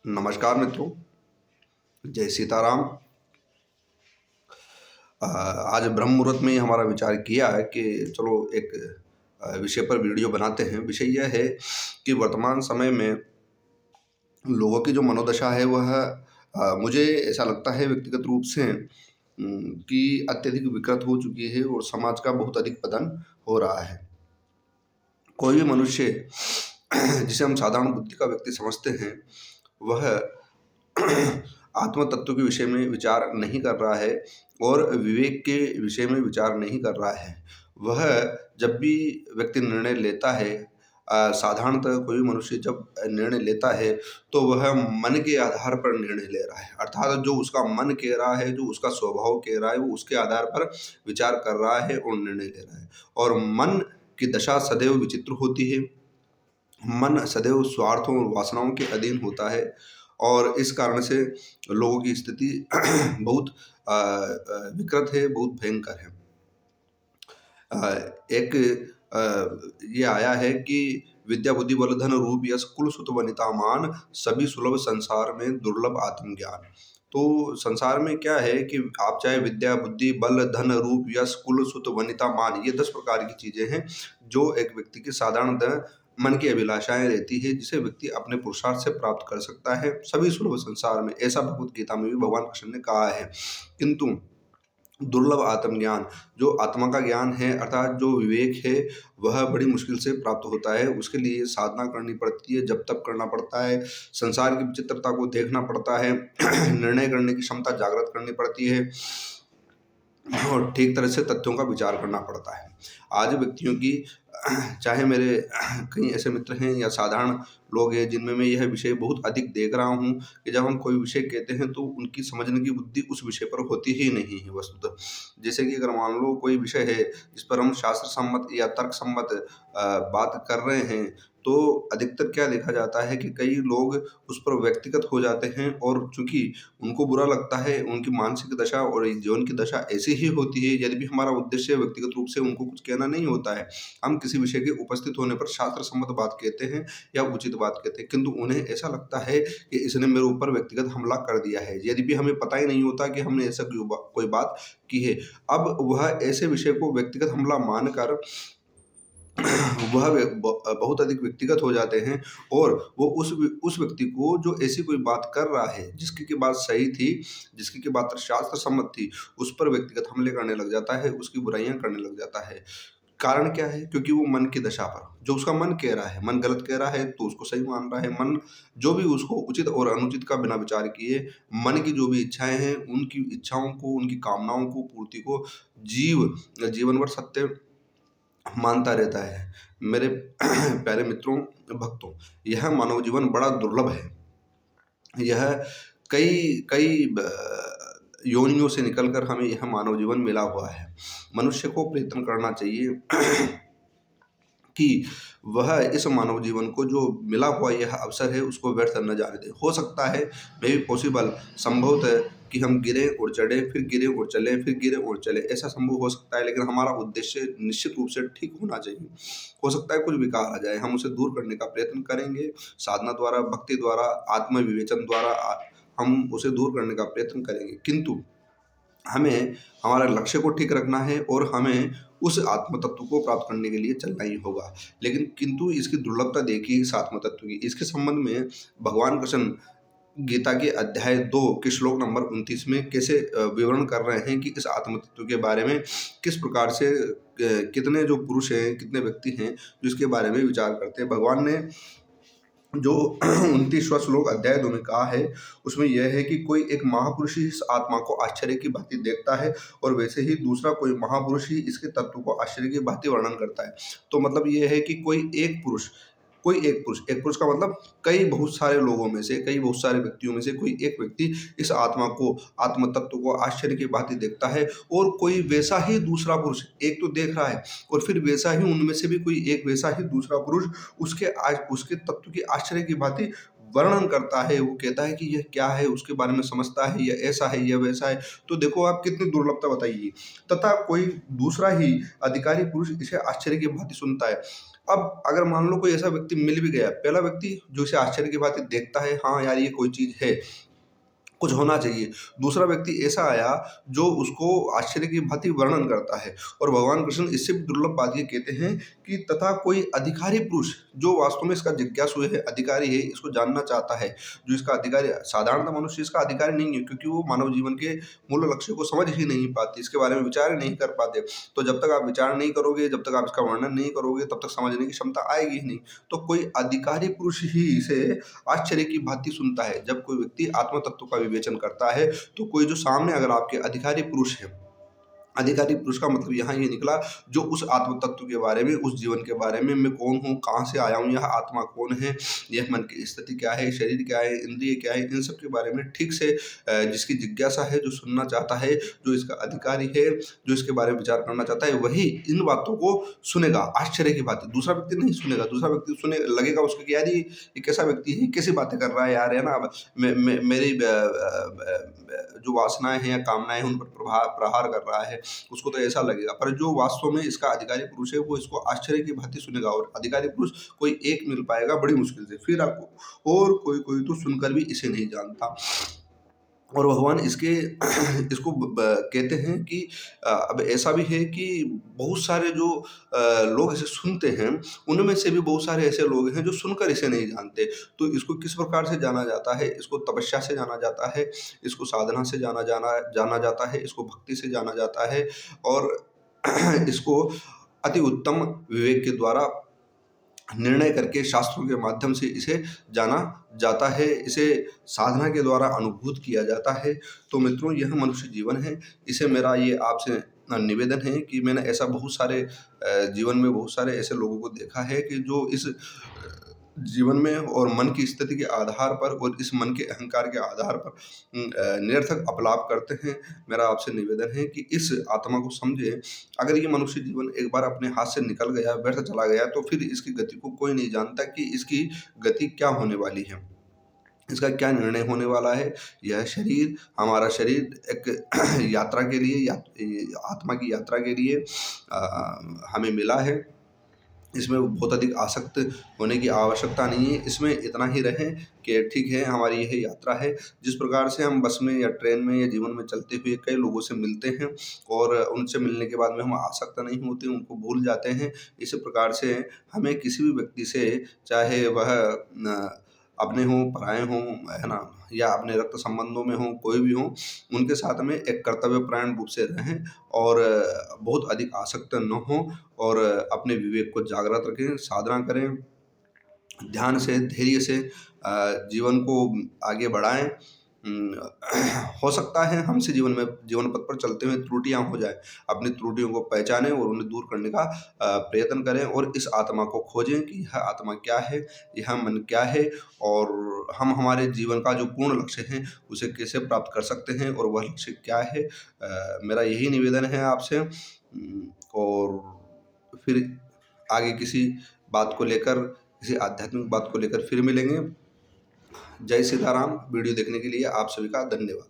नमस्कार मित्रों, जय सीताराम। आज ब्रह्म मुहूर्त में ही हमारा विचार किया है कि चलो एक विषय पर वीडियो बनाते हैं। विषय यह है कि वर्तमान समय में लोगों की जो मनोदशा है वह मुझे ऐसा लगता है व्यक्तिगत रूप से कि अत्यधिक विकृत हो चुकी है और समाज का बहुत अधिक पतन हो रहा है। कोई भी मनुष्य जिसे हम साधारण बुद्धि का व्यक्ति समझते हैं, वह आत्म तत्व के विषय में विचार नहीं कर रहा है और विवेक के विषय में विचार नहीं कर रहा है। वह जब भी व्यक्ति निर्णय लेता है, साधारणतः कोई भी मनुष्य जब निर्णय लेता है तो वह मन के आधार पर निर्णय ले रहा है। अर्थात जो उसका मन कह रहा है, जो उसका स्वभाव कह रहा है, वो उसके आधार पर विचार कर रहा है और निर्णय ले रहा है। और मन की दशा सदैव विचित्र होती है। मन सदैव स्वार्थों और वासनाओं के अधीन होता है और इस कारण से लोगों की स्थिति बहुत विकृत है, बहुत भयंकर है। एक ये आया है कि विद्या बुद्धि बल धन रूप यश कुल सुत वनिता मान, सभी सुलभ संसार में दुर्लभ आत्मज्ञान। तो संसार में क्या है कि आप चाहे विद्या बुद्धि बल धन रूप यश कुल सुत वनिता मान, ये 10 प्रकार की चीजें हैं जो एक व्यक्ति की साधारणतः मन की अभिलाषाएं रहती है, जिसे व्यक्ति अपने पुरुषार्थ से प्राप्त कर सकता है सभी सुलभ संसार में। ऐसा भगवत गीता में भी भगवान कृष्ण ने कहा है। किंतु दुर्लभ आत्मज्ञान, जो आत्मा का ज्ञान है अर्थात जो विवेक है, वह बड़ी मुश्किल से प्राप्त होता है। उसके लिए साधना करनी पड़ती है, जब तप करना पड़ता है, संसार की विचित्रता को देखना पड़ता है, निर्णय करने की क्षमता जागृत करनी पड़ती है और ठीक तरह से तथ्यों का विचार करना पड़ता है। आज व्यक्तियों की चाहे मेरे कई ऐसे मित्र हैं या साधारण लोग हैं जिनमें मैं यह विषय बहुत अधिक देख रहा हूँ कि जब हम कोई विषय कहते हैं तो उनकी समझने की बुद्धि उस विषय पर होती ही नहीं है वस्तुतः। जैसे कि अगर मान लो कोई विषय है जिस पर हम शास्त्र सम्मत या तर्क सम्मत बात कर रहे हैं, तो अधिकतर क्या देखा जाता है कि कई लोग उस पर व्यक्तिगत हो जाते हैं और चूंकि उनको बुरा लगता है, उनकी मानसिक दशा और जीवन की दशा ऐसी ही होती है। यदि भी हमारा उद्देश्य व्यक्तिगत रूप से उनको कुछ कहना नहीं होता है, हम किसी विषय के उपस्थित होने पर शास्त्र सम्मत बात कहते हैं या उचित बात कहते हैं, किंतु उन्हें ऐसा लगता है कि इसने मेरे ऊपर व्यक्तिगत हमला कर दिया है, यदि भी हमें पता ही नहीं होता कि हमने ऐसा कोई बात की है। अब वह ऐसे विषय को व्यक्तिगत हमला मानकर वह बहुत अधिक व्यक्तिगत हो जाते हैं और वो उस व्यक्ति को जो ऐसी कोई बात कर रहा है, जिसकी की बात सही थी, जिसकी की बात शास्त्र सम्मत थी, उस पर व्यक्तिगत हमले करने लग जाता है, उसकी बुराइयां करने लग जाता है। कारण क्या है? क्योंकि वो मन की दशा पर जो उसका मन कह रहा है, मन गलत कह रहा है तो उसको सही मान रहा है। मन जो भी उसको उचित और अनुचित का बिना विचार किए मन की जो भी इच्छाएं हैं, उनकी इच्छाओं को, उनकी कामनाओं को, पूर्ति को जीवन भर सत्य मानता रहता है। मेरे प्यारे मित्रों, भक्तों, यह मानव जीवन बड़ा दुर्लभ है। यह कई कई योनियों से निकलकर हमें यह मानव जीवन मिला हुआ है। मनुष्य को प्रयत्न करना चाहिए कि वह इस मानव जीवन को जो मिला हुआ यह अवसर है उसको व्यर्थ न जाने दे। हो सकता है मे बी पॉसिबल, संभवतः कि हम गिरे और चढ़े, फिर गिरे और चले, फिर गिरे और चले, ऐसा संभव हो सकता है। लेकिन हमारा उद्देश्य निश्चित रूप से ठीक होना चाहिए। हो सकता है कुछ विकार आ जाए, हम उसे दूर करने का प्रयत्न करेंगे, साधना द्वारा, भक्ति द्वारा, आत्म विवेचन द्वारा हम उसे दूर करने का प्रयत्न करेंगे। किंतु हमें हमारा लक्ष्य को ठीक रखना है और हमें उस आत्म तत्व को प्राप्त करने के लिए चलना ही होगा। लेकिन किंतु इसकी दुर्लभता देखिए इस आत्म तत्व की। इसके संबंध में भगवान कृष्ण गीता के अध्याय 2 के श्लोक नंबर 29 में कैसे विवरण कर रहे हैं कि इस आत्म तत्व के बारे में किस प्रकार से कितने जो पुरुष हैं, कितने व्यक्ति हैं जो इसके बारे में विचार करते हैं। भगवान ने जो 29वां श्लोक अध्याय 2 में कहा है, उसमें यह है कि कोई एक महापुरुष ही इस आत्मा को आश्चर्य की भांति देखता है और वैसे ही दूसरा कोई महापुरुष ही इसके तत्व को आश्चर्य की भांति वर्णन करता है। तो मतलब यह है कि एक पुरुष का मतलब कई बहुत सारे लोगों में से, कई बहुत सारे व्यक्तियों में से कोई एक व्यक्ति इस आत्मा को, आत्म तत्व को आश्चर्य की भांति देखता है और कोई वैसा ही दूसरा पुरुष एक तो देख रहा है और फिर वैसा ही उनमें से भी कोई एक वैसा ही दूसरा पुरुष उसके तत्व की आश्चर्य की भांति वर्णन करता है। वो कहता है कि यह क्या है, उसके बारे में समझता है, यह ऐसा है, यह वैसा है। तो देखो आप कितनी दुर्लभता बताइए। तथा कोई दूसरा ही अधिकारी पुरुष इसे आश्चर्य की भांति सुनता है। अब अगर मान लो कोई ऐसा व्यक्ति मिल भी गया, पहला व्यक्ति जो इसे आश्चर्य की बात देखता है, हाँ यार ये कोई चीज़ है, कुछ होना चाहिए। दूसरा व्यक्ति ऐसा आया जो उसको आश्चर्य की भांति वर्णन करता है, और भगवान कृष्ण इससे भी दुर्लभ बात ये कहते हैं कि तथा कोई अधिकारी पुरुष जो वास्तव में इसका जिज्ञासु है, अधिकारी है, इसको जानना चाहता है, जो इसका अधिकारी, साधारणतः मनुष्य इसका अधिकारी नहीं है, क्योंकि वो मानव जीवन के मूल लक्ष्य को समझ ही नहीं पाते, इसके बारे में विचार ही नहीं कर पाते। तो जब तक आप विचार नहीं करोगे, जब तक आप इसका वर्णन नहीं करोगे, तब तक समझने की क्षमता आएगी ही नहीं। तो कोई अधिकारी पुरुष ही इसे आश्चर्य की भांति सुनता है। जब कोई व्यक्ति आत्म तत्व का विवेचन करता है, तो कोई जो सामने अगर आपके अधिकारी पुरुष है, अधिकारी पुरुष का मतलब यहाँ ये निकला जो उस आत्म तत्व के बारे में, उस जीवन के बारे में, मैं कौन हूँ, कहाँ से आया हूँ, यह आत्मा कौन है, यह मन की स्थिति क्या है, शरीर क्या है, इंद्रिय क्या है, इन सब के बारे में ठीक से जिसकी जिज्ञासा है, जो सुनना चाहता है, जो इसका अधिकारी है, जो इसके बारे में विचार करना चाहता है, वही इन बातों को सुनेगा आश्चर्य की बात। दूसरा व्यक्ति नहीं सुनेगा। दूसरा व्यक्ति सुने लगेगा उसको कि यार ये कैसा व्यक्ति है, कैसी बातें कर रहा है यार, है ना। मेरी जो वासनाएं हैं या कामनाएं हैं उन पर प्रहार कर रहा है, उसको तो ऐसा लगेगा। पर जो वास्तव में इसका अधिकारी पुरुष है वो इसको आश्चर्य की भांति सुनेगा, और अधिकारी पुरुष कोई एक मिल पाएगा बड़ी मुश्किल से, फिर आपको, और कोई कोई तो सुनकर भी इसे नहीं जानता। और भगवान इसके इसको कहते हैं कि अब ऐसा भी है कि बहुत सारे जो लोग इसे सुनते हैं, उनमें से भी बहुत सारे ऐसे लोग हैं जो सुनकर इसे नहीं जानते। तो इसको किस प्रकार से जाना जाता है? इसको तपस्या से जाना जाता है, इसको साधना से जाना जाता है, इसको भक्ति से जाना जाता है, और इसको अति उत्तम विवेक के द्वारा निर्णय करके शास्त्रों के माध्यम से इसे जाना जाता है, इसे साधना के द्वारा अनुभूत किया जाता है। तो मित्रों, यह मनुष्य जीवन है। इसे मेरा ये आपसे निवेदन है कि मैंने ऐसा बहुत सारे जीवन में बहुत सारे ऐसे लोगों को देखा है कि जो इस जीवन में और मन की स्थिति के आधार पर और इस मन के अहंकार के आधार पर निरर्थक अपलाप करते हैं। मेरा आपसे निवेदन है कि इस आत्मा को समझें। अगर ये मनुष्य जीवन एक बार अपने हाथ से निकल गया, व्यर्थ चला गया, तो फिर इसकी गति को कोई नहीं जानता कि इसकी गति क्या होने वाली है, इसका क्या निर्णय होने वाला है। यह शरीर, हमारा शरीर एक यात्रा के लिए, आत्मा की यात्रा के लिए हमें मिला है। इसमें बहुत अधिक आसक्त होने की आवश्यकता नहीं है। इसमें इतना ही रहें कि ठीक है, हमारी यह यात्रा है। जिस प्रकार से हम बस में या ट्रेन में या जीवन में चलते हुए कई लोगों से मिलते हैं और उनसे मिलने के बाद में हम आसक्त नहीं होते, उनको भूल जाते हैं, इसी प्रकार से हमें किसी भी व्यक्ति से, चाहे वह अपने हों, पराए हों, है ना, या अपने रक्त संबंधों में हों, कोई भी हों, उनके साथ में एक कर्तव्यपरायण रूप से रहें और बहुत अधिक आसक्त न हों, और अपने विवेक को जागृत रखें, साधना करें, ध्यान से, धैर्य से जीवन को आगे बढ़ाएं। हो सकता है हमसे जीवन पथ पर चलते हुए त्रुटियां हो जाए। अपनी त्रुटियों को पहचानें और उन्हें दूर करने का प्रयत्न करें, और इस आत्मा को खोजें कि यह आत्मा क्या है, यह मन क्या है, और हम हमारे जीवन का जो पूर्ण लक्ष्य है उसे कैसे प्राप्त कर सकते हैं, और वह लक्ष्य क्या है। मेरा यही निवेदन है आपसे। और फिर आगे किसी बात को लेकर, किसी आध्यात्मिक बात को लेकर फिर मिलेंगे। जय सीताराम। वीडियो देखने के लिए आप सभी का धन्यवाद।